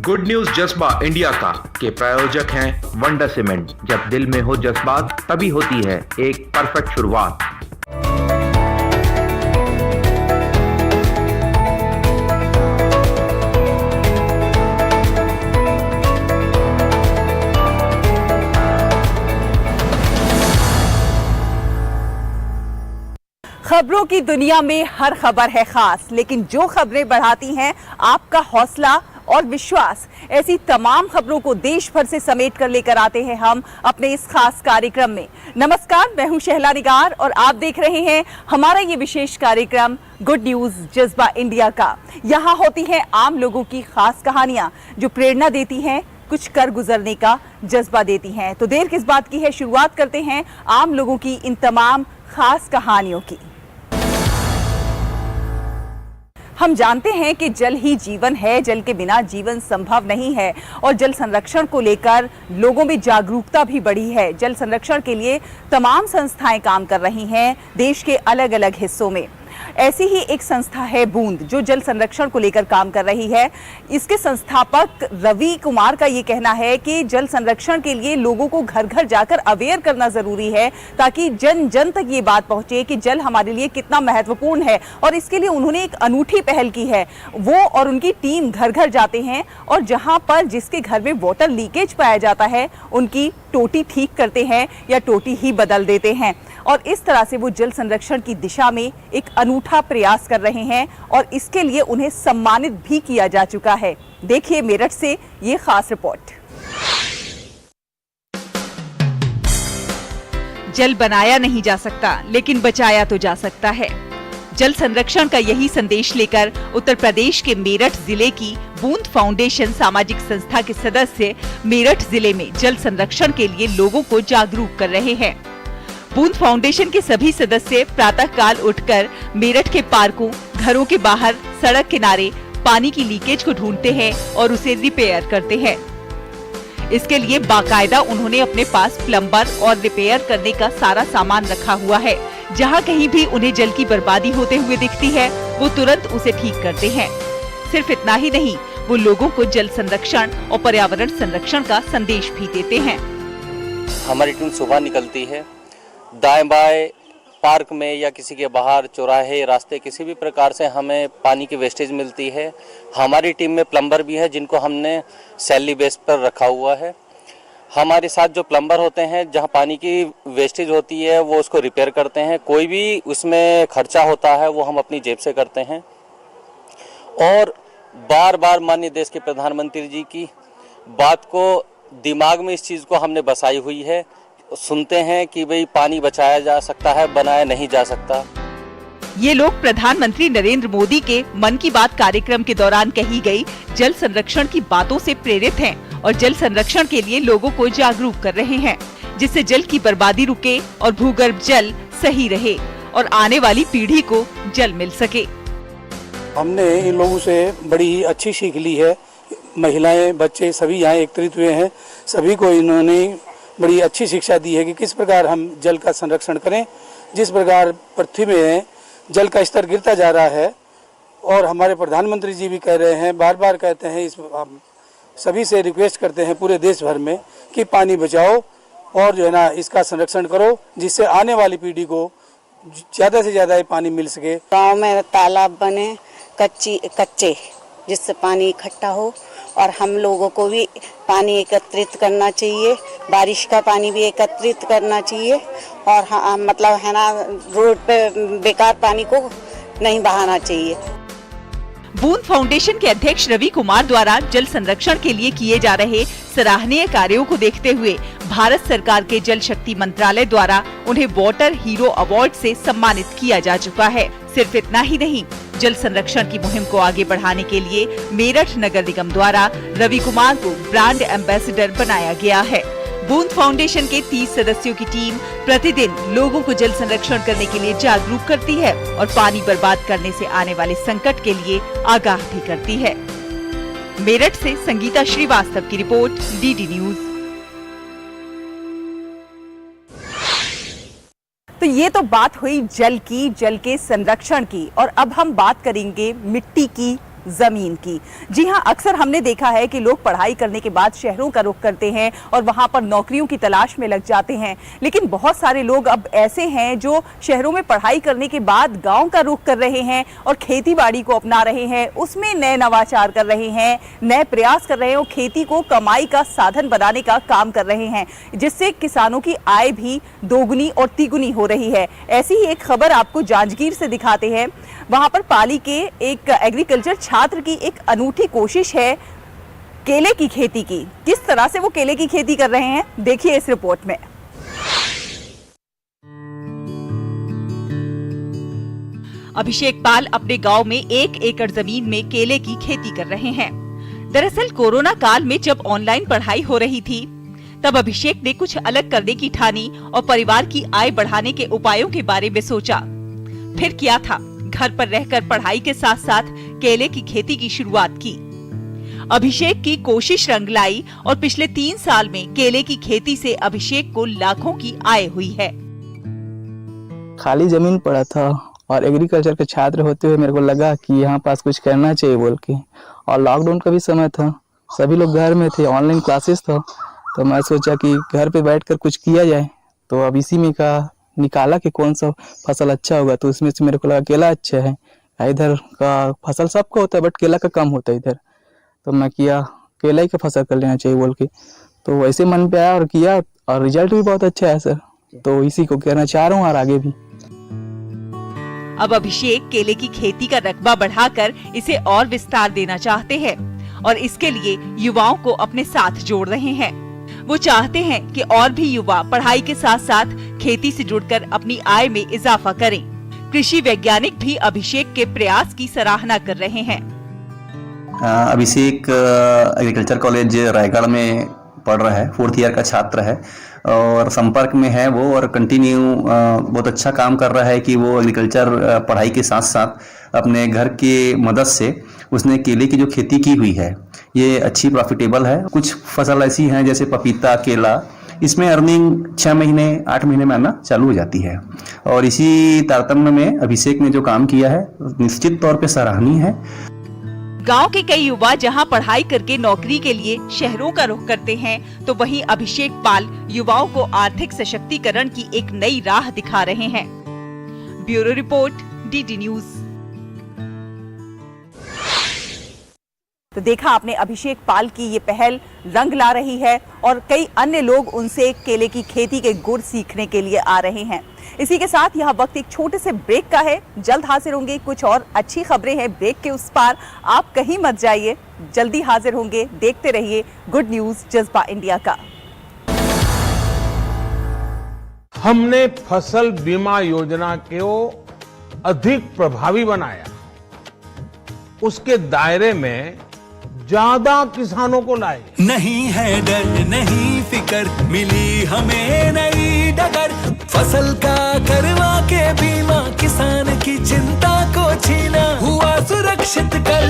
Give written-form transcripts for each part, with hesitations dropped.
Good news जज्बा India का के प्रायोजक हैं वंडर सीमेंट। जब दिल में हो जज्बात तभी होती है एक परफेक्ट शुरुआत। खबरों की दुनिया में हर खबर है खास, लेकिन जो खबरें बढ़ाती हैं आपका हौसला और विश्वास, ऐसी तमाम खबरों को देश भर से समेट कर लेकर आते हैं हम अपने इस खास कार्यक्रम में। नमस्कार, मैं हूं शहला निगार और आप देख रहे हैं हमारा ये विशेष कार्यक्रम गुड न्यूज जज्बा इंडिया का। यहाँ होती हैं आम लोगों की खास कहानियां जो प्रेरणा देती हैं, कुछ कर गुजरने का जज्बा देती हैं। तो देर किस बात की है, शुरुआत करते हैं आम लोगों की इन तमाम खास कहानियों की। हम जानते हैं कि जल ही जीवन है, जल के बिना जीवन संभव नहीं है और जल संरक्षण को लेकर लोगों में जागरूकता भी बढ़ी है। जल संरक्षण के लिए तमाम संस्थाएं काम कर रही हैं देश के अलग अलग हिस्सों में। ऐसी ही एक संस्था है बूंद, जो जल संरक्षण को लेकर काम कर रही है। इसके संस्थापक रवि कुमार का ये कहना है कि जल संरक्षण के लिए लोगों को घर घर जाकर अवेयर करना जरूरी है, ताकि जन जन तक ये बात पहुंचे कि जल हमारे लिए कितना महत्वपूर्ण है। और इसके लिए उन्होंने एक अनूठी पहल की है। वो और उनकी टीम घर घर जाते हैं और जहां पर जिसके घर में वाटर लीकेज पाया जाता है उनकी टोटी ठीक करते हैं या टोटी ही बदल देते हैं। और इस तरह से वो जल संरक्षण की दिशा में एक अनूठा प्रयास कर रहे हैं और इसके लिए उन्हें सम्मानित भी किया जा चुका है। देखिए मेरठ से ये खास रिपोर्ट। जल बनाया नहीं जा सकता, लेकिन बचाया तो जा सकता है। जल संरक्षण का यही संदेश लेकर उत्तर प्रदेश के मेरठ जिले की बूंद फाउंडेशन सामाजिक संस्था के सदस्य मेरठ जिले में जल संरक्षण के लिए लोगों को जागरूक कर रहे हैं। बूंद फाउंडेशन के सभी सदस्य प्रातः काल उठकर मेरठ के पार्कों, घरों के बाहर, सड़क किनारे पानी की लीकेज को ढूंढते हैं और उसे रिपेयर करते हैं। इसके लिए बाकायदा उन्होंने अपने पास प्लम्बर और रिपेयर करने का सारा सामान रखा हुआ है। जहां कहीं भी उन्हें जल की बर्बादी होते हुए दिखती है, वो तुरंत उसे ठीक करते हैं। सिर्फ इतना ही नहीं, वो लोगों को जल संरक्षण और पर्यावरण संरक्षण का संदेश भी देते हैं। हमारी टीम सुबह निकलती है, दाएं बाएं पार्क में या किसी के बाहर चौराहे रास्ते किसी भी प्रकार से हमें पानी की वेस्टेज मिलती है। हमारी टीम में प्लम्बर भी है जिनको हमने सैलरी बेस पर रखा हुआ है। हमारे साथ जो प्लम्बर होते हैं, जहां पानी की वेस्टेज होती है वो उसको रिपेयर करते हैं। कोई भी उसमें खर्चा होता है वो हम अपनी जेब से करते हैं। और बार बार माननीय देश के प्रधानमंत्री जी की बात को दिमाग में इस चीज़ को हमने बसाई हुई है। सुनते हैं कि भाई पानी बचाया जा सकता है, बनाया नहीं जा सकता। ये लोग प्रधानमंत्री नरेंद्र मोदी के मन की बात कार्यक्रम के दौरान कही गई जल संरक्षण की बातों से प्रेरित हैं और जल संरक्षण के लिए लोगों को जागरूक कर रहे हैं, जिससे जल की बर्बादी रुके और भूगर्भ जल सही रहे और आने वाली पीढ़ी को जल मिल सके। हमने इन लोगों से बड़ी ही अच्छी सीख ली है। महिलाएं, बच्चे सभी यहाँ एकत्रित हुए हैं। सभी को इन्होंने बड़ी अच्छी शिक्षा दी है कि किस प्रकार हम जल का संरक्षण करें। जिस प्रकार पृथ्वी में जल का स्तर गिरता जा रहा है और हमारे प्रधानमंत्री जी भी कह रहे हैं, बार बार कहते हैं, इस सभी से रिक्वेस्ट करते हैं पूरे देश भर में कि पानी बचाओ और जो है ना इसका संरक्षण करो, जिससे आने वाली पीढ़ी को ज़्यादा से ज़्यादा पानी मिल सके। गाँव में तालाब बने कच्चे, जिससे पानी इकट्ठा हो और हम लोगों को भी पानी एकत्रित करना चाहिए। बारिश का पानी भी एकत्रित करना चाहिए और हाँ, मतलब है ना, रोड पे बेकार पानी को नहीं बहाना चाहिए। बूंद फाउंडेशन के अध्यक्ष रवि कुमार द्वारा जल संरक्षण के लिए किए जा रहे सराहनीय कार्यों को देखते हुए भारत सरकार के जल शक्ति मंत्रालय द्वारा उन्हें वाटर हीरो अवार्ड से सम्मानित किया जा चुका है। सिर्फ इतना ही नहीं, जल संरक्षण की मुहिम को आगे बढ़ाने के लिए मेरठ नगर निगम द्वारा रवि कुमार को ब्रांड एम्बेसडर बनाया गया है। बूंद फाउंडेशन के 30 सदस्यों की टीम प्रतिदिन लोगों को जल संरक्षण करने के लिए जागरूक करती है और पानी बर्बाद करने से आने वाले संकट के लिए आगाह भी करती है। मेरठ से संगीता श्रीवास्तव की रिपोर्ट, डीडी न्यूज। तो ये तो बात हुई जल की, जल के संरक्षण की, और अब हम बात करेंगे मिट्टी की, जमीन की। जी हां, अक्सर हमने देखा है कि लोग पढ़ाई करने के बाद शहरों का रुख करते हैं और वहां पर नौकरियों की तलाश में लग जाते हैं, लेकिन बहुत सारे लोग अब ऐसे हैं जो शहरों में पढ़ाई करने के बाद गांव का रुख कर रहे हैं और खेती बाड़ी को अपना रहे हैं, उसमें नए नवाचार कर रहे हैं, नए प्रयास कर रहे हैं और खेती को कमाई का साधन बनाने का काम कर रहे हैं, जिससे किसानों की आय भी दोगुनी और तिगुनी हो रही है। ऐसी ही एक खबर आपको जांजगीर से दिखाते हैं। वहां पर पाली के एक एग्रीकल्चर छात्र की एक अनूठी कोशिश है केले की खेती की। किस तरह से वो केले की खेती कर रहे हैं, देखिए इस रिपोर्ट में। अभिषेक पाल अपने गांव में 1 एकड़ जमीन में केले की खेती कर रहे हैं। दरअसल कोरोना काल में जब ऑनलाइन पढ़ाई हो रही थी, तब अभिषेक ने कुछ अलग करने की ठानी और परिवार की आय बढ़ाने के उपायों के बारे में सोचा। फिर किया था, घर पर रहकर पढ़ाई के साथ साथ केले की खेती की शुरुआत की। अभिषेक की कोशिश रंग लाई और पिछले 3 साल में केले की खेती से अभिषेक को लाखों की आय हुई है। खाली जमीन पड़ा था और एग्रीकल्चर के छात्र होते हुए मेरे को लगा कि यहाँ पास कुछ करना चाहिए बोल के, और लॉकडाउन का भी समय था, सभी लोग घर में थे, ऑनलाइन क्लासेस था, तो मैं सोचा कि घर पे बैठकर कुछ किया जाए। तो अब इसी में का निकाला कि कौन सा फसल अच्छा होगा, तो उसमें से मेरे को लगा केला अच्छा है। इधर का फसल सबका होता है बट केला का कम होता है इधर, तो मैं किया केला ही का फसल कर लेना चाहिए बोल के, तो वैसे मन पे आया और किया और रिजल्ट भी बहुत अच्छा है सर। तो इसी को कहना चाह रहा हूँ और आगे भी। अब अभिषेक केले की खेती का रकबा बढ़ाकर इसे और विस्तार देना चाहते हैं और इसके लिए युवाओं को अपने साथ जोड़ रहे हैं। वो चाहते हैं कि और भी युवा पढ़ाई के साथ साथ खेती से जुड़कर अपनी आय में इजाफा करें। कृषि वैज्ञानिक भी अभिषेक के प्रयास की सराहना कर रहे हैं। अभिषेक एग्रीकल्चर कॉलेज रायगढ़ में पढ़ रहा है, 4th ईयर का छात्र है और संपर्क में है वो, और कंटिन्यू बहुत अच्छा काम कर रहा है कि वो एग्रीकल्चर पढ़ाई के साथ साथ अपने घर की मदद से उसने केले की जो खेती की हुई है ये अच्छी प्रॉफिटेबल है। कुछ फसल ऐसी हैं जैसे पपीता, केला, इसमें अर्निंग 6 महीने 8 महीने में आना चालू हो जाती है, और इसी तारतम्य में अभिषेक ने जो काम किया है निश्चित तौर पे सराहनीय है। गांव के कई युवा जहां पढ़ाई करके नौकरी के लिए शहरों का रुख करते हैं, तो वहीं अभिषेक पाल युवाओं को आर्थिक सशक्तिकरण की एक नई राह दिखा रहे हैं। Bureau report, DD news. तो देखा आपने, अभिषेक पाल की ये पहल रंग ला रही है और कई अन्य लोग उनसे केले की खेती के गुर सीखने के लिए आ रहे हैं। इसी के साथ यह वक्त एक छोटे से ब्रेक का है। जल्द हाजिर होंगे, कुछ और अच्छी खबरें हैं ब्रेक के उस पार, आप कहीं मत जाइए, जल्दी हाजिर होंगे। देखते रहिए गुड न्यूज जज्बा इंडिया का। हमने फसल बीमा योजना को अधिक प्रभावी बनाया, उसके दायरे में ज्यादा किसानों को लाए। नहीं है डर, नहीं फिकर, मिली हमें नई डगर, फसल का करवा के बीमा किसान की चिंता को छीना, हुआ सुरक्षित कल,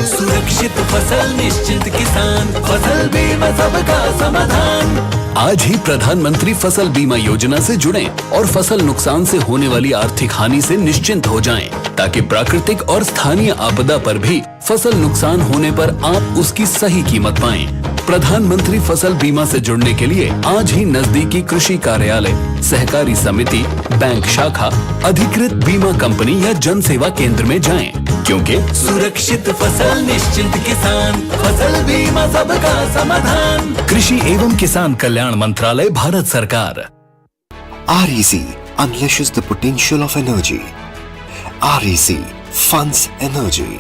सुरक्षित फसल निश्चित किसान, फसल बीमा सबका समाधान। आज ही प्रधानमंत्री फसल बीमा योजना से जुड़ें और फसल नुकसान से होने वाली आर्थिक हानि से निश्चिंत हो जाएं, ताकि प्राकृतिक और स्थानीय आपदा पर भी फसल नुकसान होने पर आप उसकी सही कीमत पाएं। प्रधानमंत्री फसल बीमा से जुड़ने के लिए आज ही नजदीकी कृषि कार्यालय, सहकारी समिति, बैंक शाखा, अधिकृत बीमा कंपनी या जन सेवा केंद्र में जाएं, क्योंकि सुरक्षित फसल निश्चिंत किसान, फसल बीमा सबका समाधान। कृषि एवं किसान कल्याण मंत्रालय, भारत सरकार। REC unleashes the potential of energy. REC funds energy.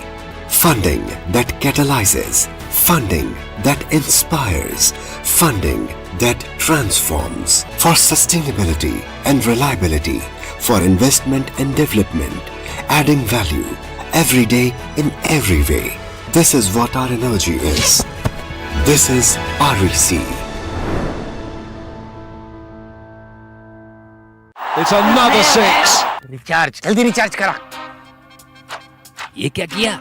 Funding that catalyzes. Funding that inspires. Funding that transforms. For sustainability and reliability. For investment and development. Adding value every day in every way. This is what our energy is. This is REC. It's another 6. Recharge, जल्दी recharge करा। ये क्या किया?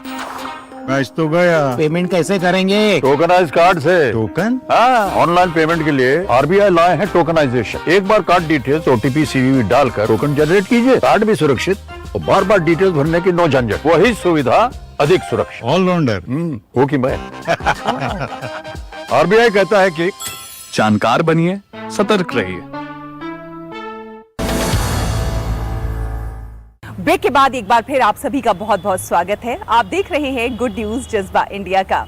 Match तो गया। Payment कैसे करेंगे? Tokenise card से। टोकन? हाँ, ऑनलाइन पेमेंट के लिए RBI लाए हैं टोकनाइजेशन। एक बार कार्ड डिटेल्स, OTP, CVV डालकर टोकन जनरेट कीजिए, कार्ड भी सुरक्षित और बार बार डिटेल्स भरने की नो झंझट। वही सुविधा अधिक सुरक्षित। ऑलराउंडर वो कि मैं आरबीआई कहता है कि जानकार बनिए, सतर्क रहिए। ब्रेक के बाद एक बार फिर आप सभी का बहुत बहुत स्वागत है। आप देख रहे हैं गुड न्यूज जज्बा इंडिया का।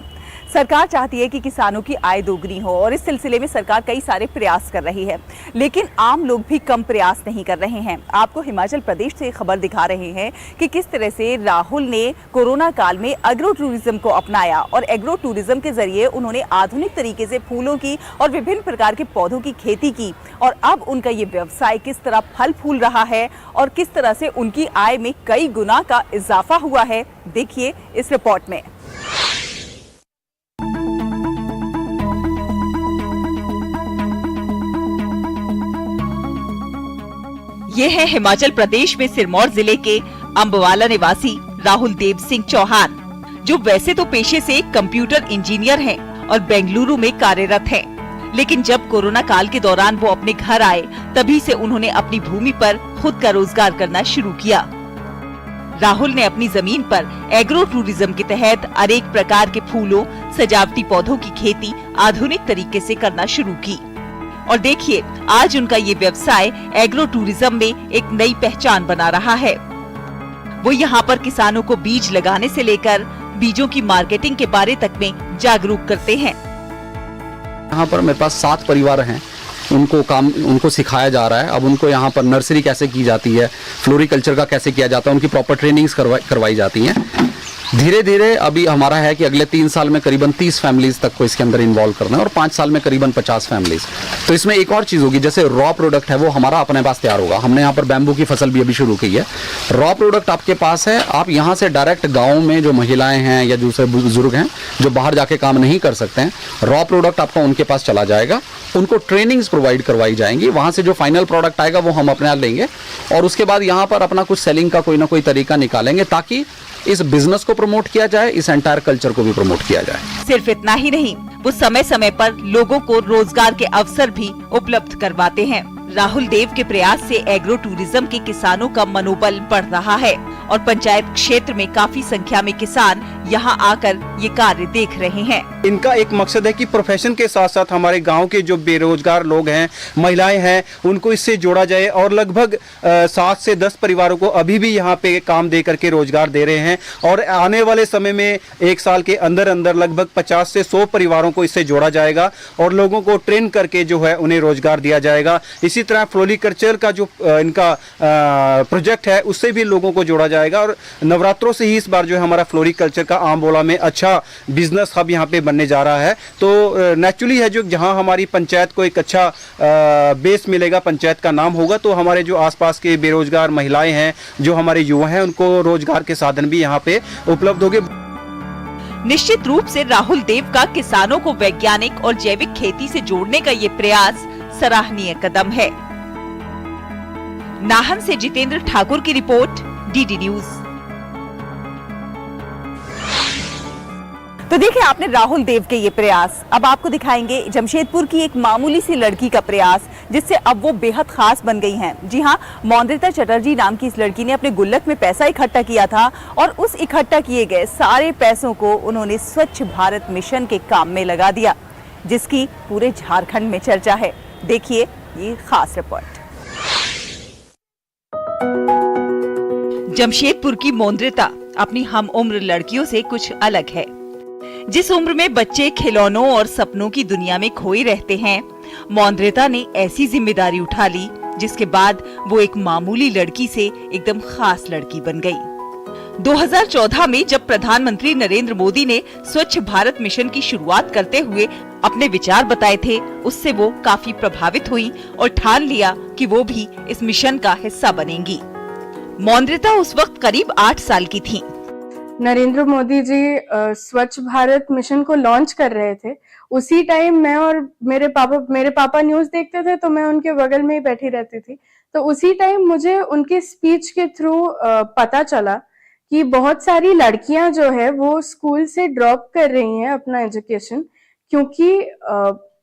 सरकार चाहती है कि किसानों की आय दोगुनी हो और इस सिलसिले में सरकार कई सारे प्रयास कर रही है, लेकिन आम लोग भी कम प्रयास नहीं कर रहे हैं। आपको हिमाचल प्रदेश से खबर दिखा रहे हैं कि किस तरह से राहुल ने कोरोना काल में एग्रो टूरिज्म को अपनाया और एग्रो टूरिज्म के जरिए उन्होंने आधुनिक तरीके से फूलों की और विभिन्न प्रकार के पौधों की खेती की और अब उनका ये व्यवसाय किस तरह फल फूल रहा है और किस तरह से उनकी आय में कई गुना का इजाफा हुआ है, देखिए इस रिपोर्ट में। ये है हिमाचल प्रदेश में सिरमौर जिले के अंबवाला निवासी राहुल देव सिंह चौहान, जो वैसे तो पेशे से कंप्यूटर इंजीनियर हैं और बेंगलुरु में कार्यरत हैं, लेकिन जब कोरोना काल के दौरान वो अपने घर आए तभी से उन्होंने अपनी भूमि पर खुद का रोजगार करना शुरू किया। राहुल ने अपनी जमीन पर एग्रो टूरिज्म के तहत अनेक प्रकार के फूलों, सजावटी पौधों की खेती आधुनिक तरीके से करना शुरू की और देखिए आज उनका ये व्यवसाय एग्रो टूरिज्म में एक नई पहचान बना रहा है। वो यहाँ पर किसानों को बीज लगाने से लेकर बीजों की मार्केटिंग के बारे तक में जागरूक करते हैं। यहाँ पर मेरे पास 7 परिवार हैं, उनको सिखाया जा रहा है। अब उनको यहाँ पर नर्सरी कैसे की जाती है, फ्लोरिकल्चर का कैसे किया जाता है, उनकी प्रॉपर ट्रेनिंग्स करवाई जाती हैं। धीरे धीरे अभी हमारा है कि अगले 3 साल में करीबन 30 फैमिलीज तक को इसके अंदर इन्वॉल्व करना है और 5 साल में करीबन 50 फैमिलीज। तो इसमें एक और चीज होगी, जैसे रॉ प्रोडक्ट है वो हमारा अपने पास तैयार होगा। हमने यहाँ पर बैम्बू की फसल भी अभी शुरू की है। रॉ प्रोडक्ट आपके पास है, आप यहाँ से डायरेक्ट गाँव में जो महिलाएं हैं या दूसरे बुजुर्ग हैं जो बाहर जाके काम नहीं कर सकते हैं, रॉ प्रोडक्ट आपका उनके पास चला जाएगा, उनको ट्रेनिंग्स प्रोवाइड करवाई जाएंगी। वहां से जो फाइनल प्रोडक्ट आएगा वो हम अपने यहाँ लेंगे और उसके बाद यहाँ पर अपना कुछ सेलिंग का कोई ना कोई तरीका निकालेंगे ताकि इस बिजनेस को प्रमोट किया जाए, इस एंटायर कल्चर को भी प्रमोट किया जाए। सिर्फ इतना ही नहीं, वो समय समय पर लोगों को रोजगार के अवसर भी उपलब्ध करवाते हैं। राहुल देव के प्रयास से एग्रो टूरिज्म के किसानों का मनोबल बढ़ रहा है और पंचायत क्षेत्र में काफी संख्या में किसान यहाँ आकर ये कार्य देख रहे हैं। इनका एक मकसद है कि प्रोफेशन के साथ साथ हमारे गांव के जो बेरोजगार लोग हैं, महिलाएं हैं, उनको इससे जोड़ा जाए और लगभग 7 से 10 परिवारों को अभी भी यहाँ पे काम दे करके रोजगार दे रहे हैं और आने वाले समय में 1 साल के अंदर अंदर लगभग 50 से 100 परिवारों को इससे जोड़ा जाएगा और लोगों को ट्रेन करके जो है उन्हें रोजगार दिया जाएगा। इसी तरह फ्लोरिकल्चर का जो इनका प्रोजेक्ट है उससे भी लोगों को जोड़ा जाएगा और नवरात्रों से ही इस बार जो है हमारा फ्लोरिकल्चर का आमबोला में अच्छा बिजनेस हब यहाँ पे बनने जा रहा है। तो नेचुरली है जो जहाँ हमारी पंचायत को एक अच्छा बेस मिलेगा, पंचायत का नाम होगा, तो हमारे जो आसपास के बेरोजगार महिलाएं हैं, जो हमारे युवा हैं, उनको रोजगार के साधन भी यहाँ पे उपलब्ध होंगे। निश्चित रूप से राहुल देव का किसानों को वैज्ञानिक और जैविक खेती से जोड़ने का ये प्रयास सराहनीय कदम है। नाहन से जितेंद्र ठाकुर की रिपोर्ट, डीडी न्यूज। तो देखिए आपने राहुल देव के ये प्रयास, अब आपको दिखाएंगे जमशेदपुर की एक मामूली सी लड़की का प्रयास जिससे अब वो बेहद खास बन गई हैं। जी हाँ, मौद्रिता चटर्जी नाम की इस लड़की ने अपने गुल्लक में पैसा इकट्ठा किया था और उस इकट्ठा किए गए सारे पैसों को उन्होंने स्वच्छ भारत मिशन के काम में लगा दिया, जिसकी पूरे झारखंड में चर्चा है। देखिए ये खास रिपोर्ट। जमशेदपुर की मौद्रिता अपनी हम उम्र लड़कियों से कुछ अलग है। जिस उम्र में बच्चे खिलौनों और सपनों की दुनिया में खोए रहते हैं, मौद्रिता ने ऐसी जिम्मेदारी उठा ली जिसके बाद वो एक मामूली लड़की से एकदम खास लड़की बन गई। 2014 में जब प्रधानमंत्री नरेंद्र मोदी ने स्वच्छ भारत मिशन की शुरुआत करते हुए अपने विचार बताए थे, उससे वो काफी प्रभावित हुई और ठान लिया कि वो भी इस मिशन का हिस्सा बनेंगी। मौद्रिता उस वक्त करीब 8 साल की थी। नरेंद्र मोदी जी स्वच्छ भारत मिशन को लॉन्च कर रहे थे। उसी टाइम मैं और मेरे पापा न्यूज देखते थे, तो मैं उनके बगल में ही बैठी रहती थी। तो उसी टाइम मुझे उनके स्पीच के थ्रू पता चला कि बहुत सारी लड़कियां जो है वो स्कूल से ड्रॉप कर रही हैं अपना एजुकेशन, क्योंकि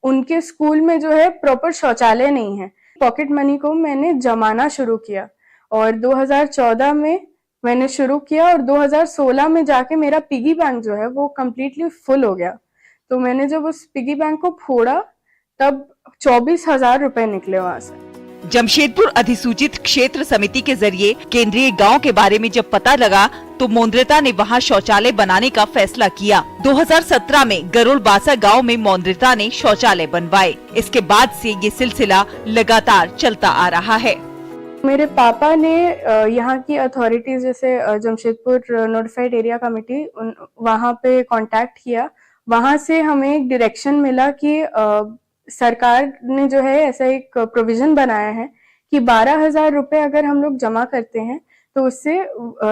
उनके स्कूल में जो है प्रॉपर शौचालय नहीं है। पॉकेट मनी को मैंने जमाना शुरू किया और 2014 में मैंने शुरू किया और 2016 में जाके मेरा पिगी बैंक जो है वो कम्प्लीटली फुल हो गया। तो मैंने जब उस पिगी बैंक को फोड़ा तब 24,000 रुपए निकले वहां से। जमशेदपुर अधिसूचित क्षेत्र समिति के जरिए केंद्रीय गांव के बारे में जब पता लगा तो मोन्द्रेता ने वहां शौचालय बनाने का फैसला किया। 2017 में गरुड़बासा गांव में मोन्द्रेता ने शौचालय बनवाए। इसके बाद से ये सिलसिला लगातार चलता आ रहा है। मेरे पापा ने यहाँ की अथॉरिटीज जैसे जमशेदपुर नोटिफाइड एरिया कमेटी वहाँ पे कांटेक्ट किया। वहाँ से हमें एक डायरेक्शन मिला कि सरकार ने जो है ऐसा एक प्रोविजन बनाया है कि 12,000 रुपए अगर हम लोग जमा करते हैं तो उससे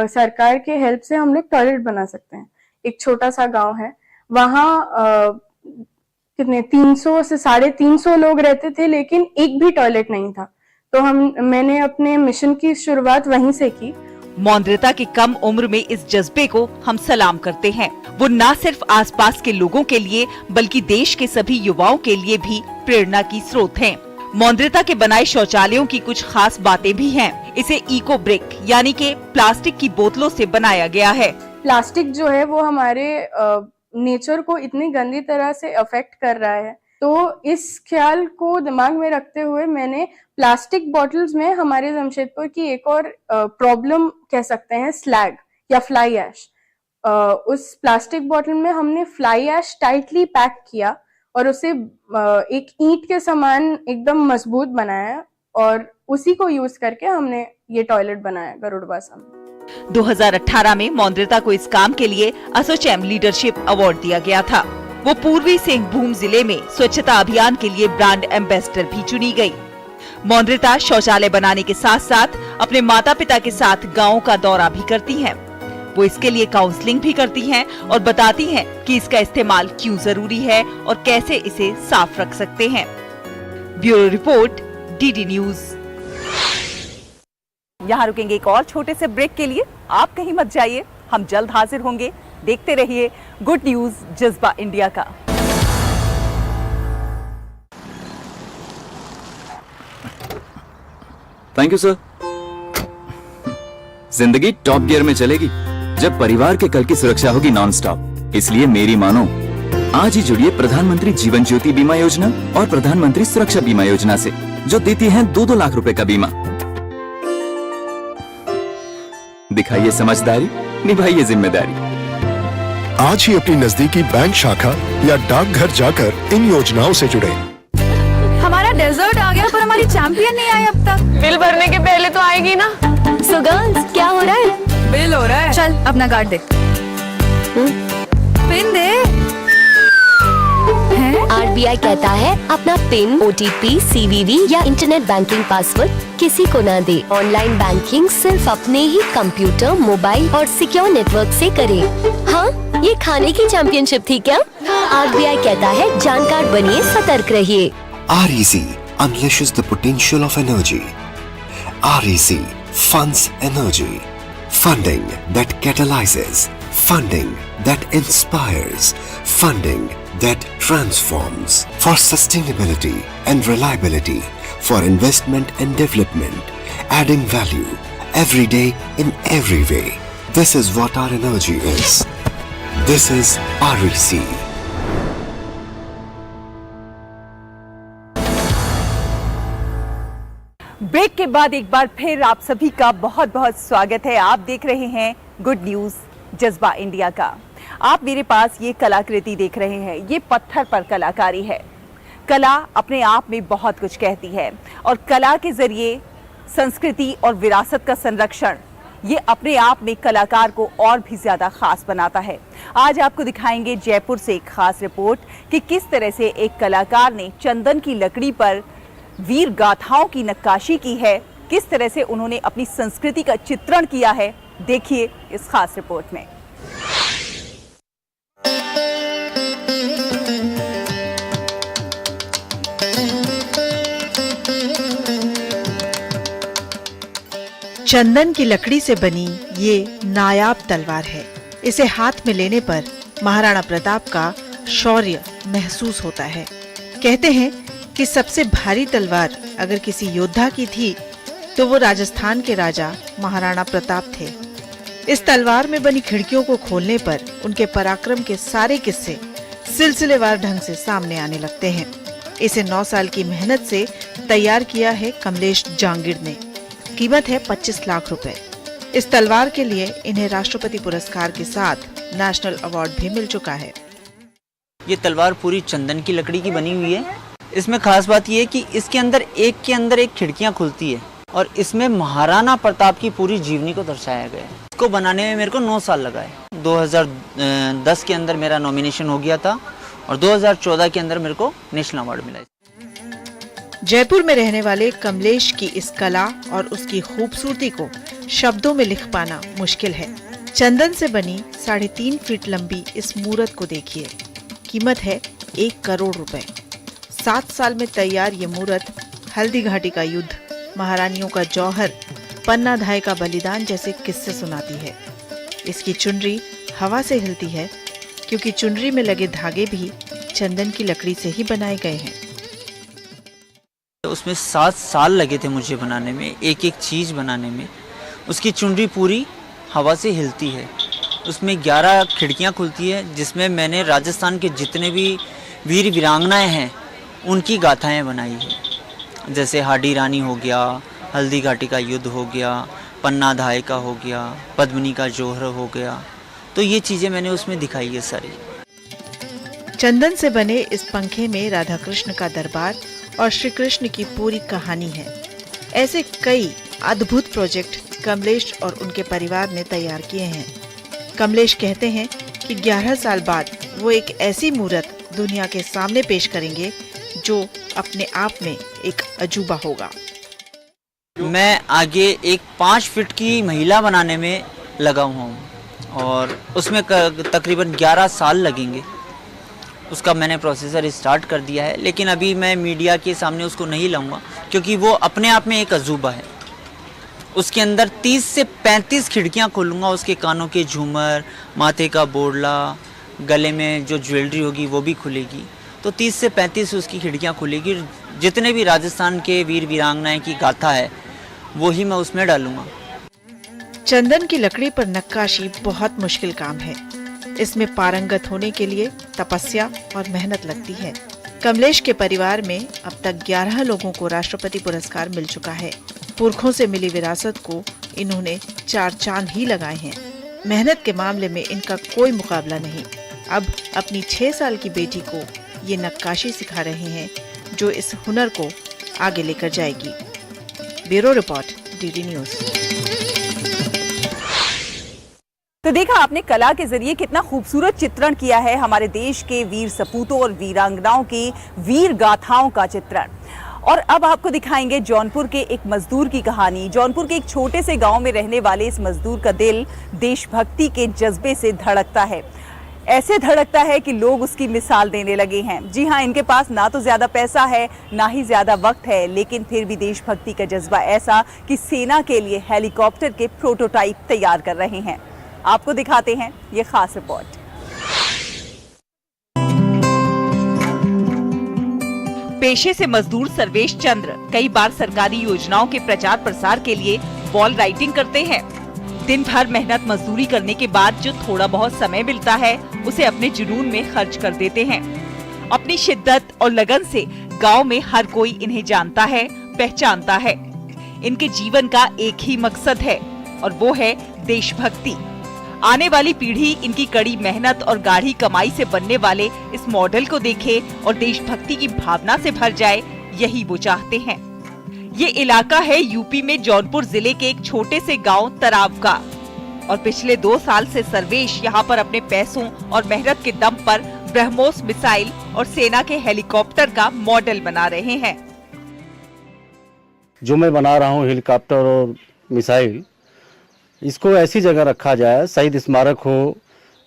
सरकार के हेल्प से हम लोग टॉयलेट बना सकते हैं। एक छोटा सा गांव है, वहाँ कितने 300 से 350 लोग रहते थे, लेकिन एक भी टॉयलेट नहीं था। तो मैंने अपने मिशन की शुरुआत वहीं से की। मोन्द्रेता की कम उम्र में इस जज्बे को हम सलाम करते हैं। वो न सिर्फ आसपास के लोगों के लिए बल्कि देश के सभी युवाओं के लिए भी प्रेरणा की स्रोत हैं। मोन्द्रेता के बनाए शौचालयों की कुछ खास बातें भी हैं। इसे इको ब्रिक यानी कि प्लास्टिक की बोतलों से बनाया गया है। प्लास्टिक जो है वो हमारे नेचर को इतनी गंदी तरह से अफेक्ट कर रहा है, तो इस ख्याल को दिमाग में रखते हुए मैंने प्लास्टिक बॉटल्स में हमारे जमशेदपुर की एक और प्रॉब्लम कह सकते हैं स्लैग या फ्लाई ऐश, उस प्लास्टिक बॉटल में हमने फ्लाई ऐश टाइटली पैक किया और उसे एक ईंट के समान एकदम मजबूत बनाया और उसी को यूज करके हमने ये टॉयलेट बनाया गरुड़बासा में। 2018 में मोन्द्रेता को इस काम के लिए असोचैम लीडरशिप अवार्ड दिया गया था। वो पूर्वी सिंहभूम जिले में स्वच्छता अभियान के लिए ब्रांड एम्बेसडर भी चुनी गई। मोन्द्रेता शौचालय बनाने के साथ साथ अपने माता पिता के साथ गाँव का दौरा भी करती हैं। वो इसके लिए काउंसलिंग भी करती हैं और बताती हैं कि इसका इस्तेमाल क्यों जरूरी है और कैसे इसे साफ रख सकते हैं। Bureau report, DD news. यहाँ रुकेंगे एक और छोटे से ब्रेक के लिए। आप कहीं मत जाइए, हम जल्द हाजिर होंगे। देखते रहिए गुड न्यूज जज्बा इंडिया का। Thank you sir. जिंदगी टॉप गियर में चलेगी जब परिवार के कल की सुरक्षा होगी नॉन स्टॉप। इसलिए मेरी मानो, आज ही जुड़िए प्रधानमंत्री जीवन ज्योति बीमा योजना और प्रधानमंत्री सुरक्षा बीमा योजना से, जो देती है 2-2 लाख रुपए का बीमा। दिखाइए समझदारी, निभाइए जिम्मेदारी। आज ही अपनी नजदीकी बैंक शाखा या डाकघर जाकर इन योजनाओं से जुड़े। हमारा डेजर्ट आ गया पर हमारी चैंपियन नहीं आई अब तक। बिल भरने के पहले तो आएगी ना। सो गर्ल्स, क्या हो रहा है? बिल हो रहा है। चल अपना कार्ड दे। पिन दे। RBI कहता है अपना पिन, OTP, CVV या इंटरनेट बैंकिंग पासवर्ड किसी को ना दे। ऑनलाइन बैंकिंग सिर्फ अपने ही कंप्यूटर, मोबाइल और सिक्योर नेटवर्क से करे। हाँ, ये खाने की चैंपियनशिप थी क्या? RBI कहता है जानकार बनिए, सतर्क रहिए। REC unleashes the potential of energy. REC funds energy. Funding that catalyzes. Funding that inspires. Funding that transforms. For sustainability and reliability. For investment and development. Adding value every day in every way. This is what our energy is. This is REC. Break के बाद एक बार फिर आप सभी का बहुत बहुत स्वागत है। आप देख रहे हैं गुड न्यूज जज्बा इंडिया का। आप मेरे पास ये कलाकृति देख रहे हैं, ये पत्थर पर कलाकारी है। कला अपने आप में बहुत कुछ कहती है और कला के जरिए संस्कृति और विरासत का संरक्षण, ये अपने आप में कलाकार को और भी ज्यादा खास बनाता है। आज आपको दिखाएंगे जयपुर से एक खास रिपोर्ट कि किस तरह से एक कलाकार ने चंदन की लकड़ी पर वीर गाथाओं की नक्काशी की है, किस तरह से उन्होंने अपनी संस्कृति का चित्रण किया है। देखिए इस खास रिपोर्ट में। चंदन की लकड़ी से बनी ये नायाब तलवार है। इसे हाथ में लेने पर महाराणा प्रताप का शौर्य महसूस होता है। कहते हैं कि सबसे भारी तलवार अगर किसी योद्धा की थी तो वो राजस्थान के राजा महाराणा प्रताप थे। इस तलवार में बनी खिड़कियों को खोलने पर उनके पराक्रम के सारे किस्से सिलसिलेवार ढंग से सामने आने लगते हैं। इसे 9 साल की मेहनत से तैयार किया है कमलेश जांगिड़ ने। कीमत है 25 लाख रुपए। इस तलवार के लिए इन्हें राष्ट्रपति पुरस्कार के साथ नेशनल अवार्ड भी मिल चुका है। ये तलवार पूरी चंदन की लकड़ी की बनी हुई है। इसमें खास बात ये है कि इसके अंदर एक खिड़कियां खुलती है और इसमें महाराणा प्रताप की पूरी जीवनी को दर्शाया गया है। इसको बनाने में मेरे को 9 साल लगा है। 2010 के अंदर मेरा नॉमिनेशन हो गया था और 2014 के अंदर मेरे को नेशनल अवार्ड मिला। जयपुर में रहने वाले कमलेश की इस कला और उसकी खूबसूरती को शब्दों में लिख पाना मुश्किल है। चंदन से बनी 3.5 फीट लंबी इस मूर्त को देखिए। कीमत है 1 करोड़ रुपए। 7 साल में तैयार ये मूर्त हल्दी घाटी का युद्ध, महारानियों का जौहर, पन्ना धाय का बलिदान जैसे किस्से सुनाती है। इसकी चुनरी हवा से हिलती है क्योंकि चुनरी में लगे धागे भी चंदन की लकड़ी से ही बनाए गए हैं। उसमें 7 साल लगे थे मुझे बनाने में, एक चीज बनाने में। उसकी चुनरी पूरी हवा से हिलती है। उसमें 11 खिड़कियां खुलती है जिसमें मैंने राजस्थान के जितने भी वीर वीरांगनाएं हैं उनकी गाथाएं बनाई है। जैसे हाडी रानी हो गया, हल्दी घाटी का युद्ध हो गया, पन्ना धाय का हो गया, पद्मिनी का जौहर हो गया। तो ये चीजें मैंने उसमें दिखाई है सारी। चंदन से बने इस पंखे में राधा कृष्ण का दरबार और श्री कृष्ण की पूरी कहानी है। ऐसे कई अद्भुत प्रोजेक्ट कमलेश और उनके परिवार ने तैयार किए हैं। कमलेश कहते हैं कि 11 साल बाद वो एक ऐसी मूर्त दुनिया के सामने पेश करेंगे जो अपने आप में एक अजूबा होगा। मैं आगे एक 5 फीट की महिला बनाने में लगा हुआ हूँ और उसमें तकरीबन 11 साल लगेंगे। उसका मैंने प्रोसेसर स्टार्ट कर दिया है, लेकिन अभी मैं मीडिया के सामने उसको नहीं लाऊंगा क्योंकि वो अपने आप में एक अजूबा है। उसके अंदर 30 से 35 खिड़कियां खोलूंगा। उसके कानों के झूमर, माथे का बोरला, गले में जो ज्वेलरी होगी वो भी खुलेगी। तो 30 से 35 उसकी खिड़कियां खुलेगी। जितने भी राजस्थान के वीर वीरांगनाएं की गाथा है वो ही मैं उसमें डालूंगा। चंदन की लकड़ी पर नक्काशी बहुत मुश्किल काम है। इसमें पारंगत होने के लिए तपस्या और मेहनत लगती है। कमलेश के परिवार में अब तक 11 लोगों को राष्ट्रपति पुरस्कार मिल चुका है। पुरखों से मिली विरासत को इन्होंने 4 चांद ही लगाए हैं। मेहनत के मामले में इनका कोई मुकाबला नहीं। अब अपनी 6 साल की बेटी को ये नक्काशी सिखा रहे हैं जो इस हुनर को आगे लेकर जाएगी। Bureau report, DD news. तो देखा आपने कला के जरिए कितना खूबसूरत चित्रण किया है हमारे देश के वीर सपूतों और वीरांगनाओं की वीर गाथाओं का चित्रण। और अब आपको दिखाएंगे जौनपुर के एक मजदूर की कहानी। जौनपुर के एक छोटे से गांव में रहने वाले इस मजदूर का दिल देशभक्ति के जज्बे से धड़कता है। ऐसे धड़कता है कि लोग उसकी मिसाल देने लगे हैं। जी हाँ, इनके पास ना तो ज्यादा पैसा है ना ही ज्यादा वक्त है, लेकिन फिर भी देशभक्ति का जज्बा ऐसा कि सेना के लिए हेलीकॉप्टर के प्रोटोटाइप तैयार कर रहे हैं। आपको दिखाते हैं ये खास रिपोर्ट। पेशे से मजदूर सर्वेश चंद्र कई बार सरकारी योजनाओं के प्रचार प्रसार के लिए वॉल राइटिंग करते हैं। दिन भर मेहनत मजदूरी करने के बाद जो थोड़ा बहुत समय मिलता है उसे अपने जुनून में खर्च कर देते हैं। अपनी शिद्दत और लगन से गांव में हर कोई इन्हें जानता है, पहचानता है। इनके जीवन का एक ही मकसद है और वो है देशभक्ति। आने वाली पीढ़ी इनकी कड़ी मेहनत और गाढ़ी कमाई से बनने वाले इस मॉडल को देखे और देशभक्ति की भावना से भर जाए, यही वो चाहते हैं। ये इलाका है यूपी में जौनपुर जिले के एक छोटे से गांव तराव का और पिछले 2 साल से सर्वेश यहाँ पर अपने पैसों और मेहनत के दम पर ब्रह्मोस मिसाइल और सेना के हेलीकॉप्टर का मॉडल बना रहे हैं। जो मैं बना रहा हूँ हेलीकॉप्टर और मिसाइल, इसको ऐसी जगह रखा जाए, शहीद स्मारक हो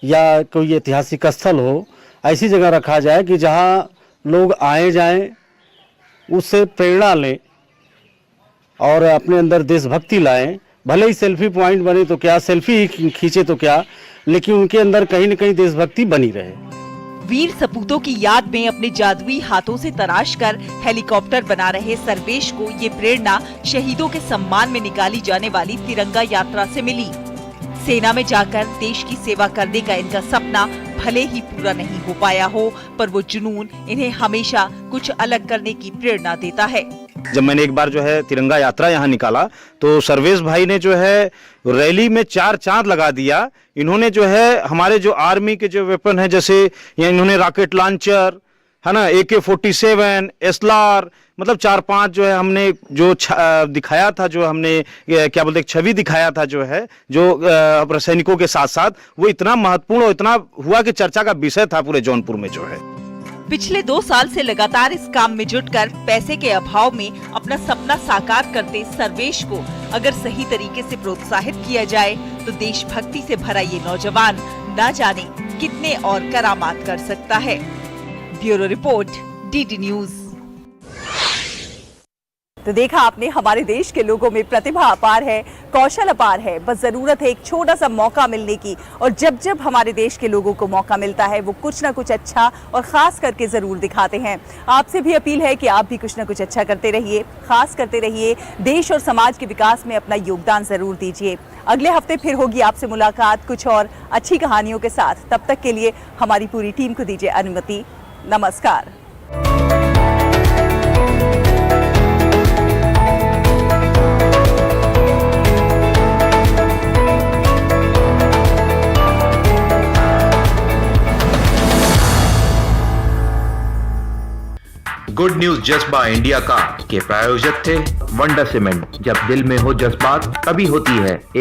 या कोई ऐतिहासिक स्थल हो, ऐसी जगह रखा जाए कि जहाँ लोग आए जाएं, उससे प्रेरणा लें और अपने अंदर देशभक्ति लाएं। भले ही सेल्फी पॉइंट बने तो क्या, सेल्फी ही खींचे तो क्या, लेकिन उनके अंदर कहीं न कहीं देशभक्ति बनी रहे। वीर सपूतों की याद में अपने जादुई हाथों से तराश कर हेलीकॉप्टर बना रहे सर्वेश को ये प्रेरणा शहीदों के सम्मान में निकाली जाने वाली तिरंगा यात्रा से मिली। सेना में जाकर देश की सेवा करने का इनका सपना भले ही पूरा नहीं हो पाया हो, पर वो जुनून इन्हें हमेशा कुछ अलग करने की प्रेरणा देता है। जब मैंने एक बार जो है तिरंगा यात्रा यहाँ निकाला तो सर्वेश भाई ने जो है रैली में 4 चांद लगा दिया। इन्होंने जो है हमारे जो आर्मी के जो वेपन है, जैसे इन्होंने रॉकेट लॉन्चर है ना, AK-47, एसलार, मतलब 4-5 जो है हमने जो दिखाया था, जो हमने क्या बोलते छवि दिखाया था जो है, जो सैनिकों के साथ साथ, वो इतना महत्वपूर्ण और इतना हुआ कि चर्चा का विषय था पूरे जौनपुर में जो है। पिछले 2 साल से लगातार इस काम में जुटकर पैसे के अभाव में अपना सपना साकार करते सर्वेश को अगर सही तरीके से प्रोत्साहित किया जाए तो देशभक्ति से भरा ये नौजवान न जाने कितने और करामात कर सकता है। Bureau report, DD news. तो देखा आपने, हमारे देश के लोगों में प्रतिभा अपार है, कौशल अपार है, बस जरूरत है एक छोटा सा मौका मिलने की। और जब जब हमारे देश के लोगों को मौका मिलता है वो कुछ ना कुछ अच्छा और खास करके जरूर दिखाते हैं। आपसे भी अपील है कि आप भी कुछ ना कुछ अच्छा करते रहिए, खास करते रहिए, देश और समाज के विकास में अपना योगदान जरूर दीजिए। अगले हफ्ते फिर होगी आपसे मुलाकात कुछ और अच्छी कहानियों के साथ। तब तक के लिए हमारी पूरी टीम को दीजिए अनुमति। नमस्कार। गुड न्यूज जज्बा इंडिया का के प्रायोजक थे वंडर सीमेंट। जब दिल में हो जज्बात तभी होती है एक